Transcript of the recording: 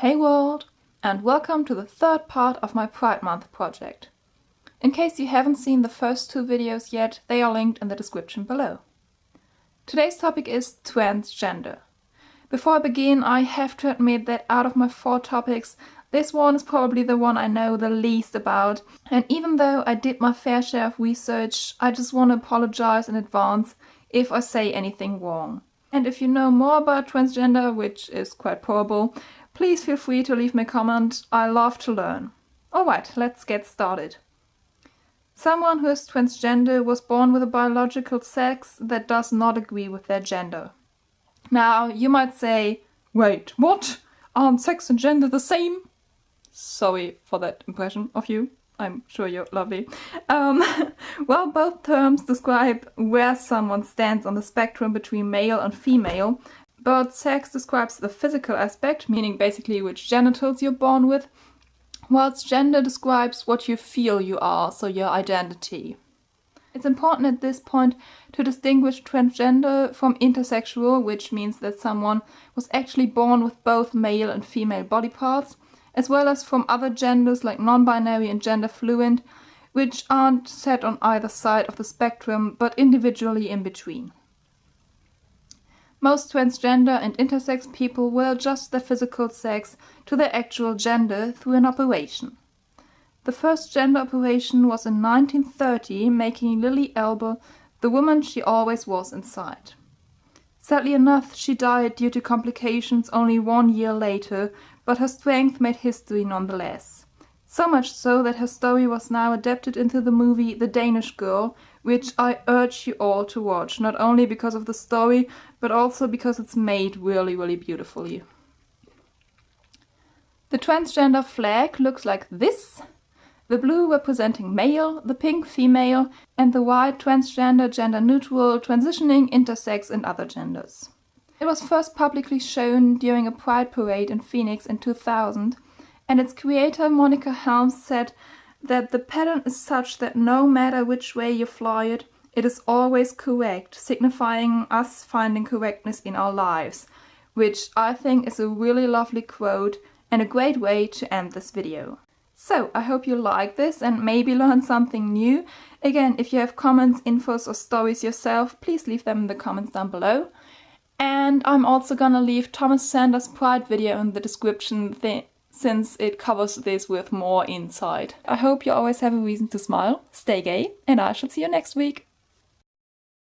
Hey world, and welcome to the third part of my Pride Month project. In case you haven't seen the first two videos yet, they are linked in the description below. Today's topic is transgender. Before I begin, I have to admit that out of my 4 topics, this one is probably the one I know the least about, and even though I did my fair share of research, I just want to apologize in advance if I say anything wrong. And if you know more about transgender, which is quite probable, please feel free to leave me a comment. I love to learn. Alright, let's get started. Someone who is transgender was born with a biological sex that does not agree with their gender. Now, you might say, wait, what? Aren't sex and gender the same? Sorry for that impression of you. I'm sure you're lovely. Well, both terms describe where someone stands on the spectrum between male and female, but sex describes the physical aspect, meaning basically which genitals you're born with, whilst gender describes what you feel you are, so your identity. It's important at this point to distinguish transgender from intersexual, which means that someone was actually born with both male and female body parts, as well as from other genders like non-binary and gender fluid, which aren't set on either side of the spectrum, but individually in between. Most transgender and intersex people will adjust their physical sex to their actual gender through an operation. The first gender operation was in 1930, making Lily Elber the woman she always was inside. Sadly enough, she died due to complications only 1 year later, but her strength made history nonetheless. So much so that her story was now adapted into the movie The Danish Girl, which I urge you all to watch, not only because of the story, but also because it's made really, really beautifully. The transgender flag looks like this: the blue representing male, the pink female, and the white transgender, gender neutral, transitioning, intersex, and other genders. It was first publicly shown during a Pride parade in Phoenix in 2000, and its creator Monica Helms said that the pattern is such that no matter which way you fly it, it is always correct, signifying us finding correctness in our lives, which I think is a really lovely quote and a great way to end this video. So, I hope you like this and maybe learn something new. Again, if you have comments, infos or stories yourself, please leave them in the comments down below. And I'm also gonna leave Thomas Sanders' Pride video in the description since it covers this with more insight. I hope you always have a reason to smile, stay gay, and I shall see you next week.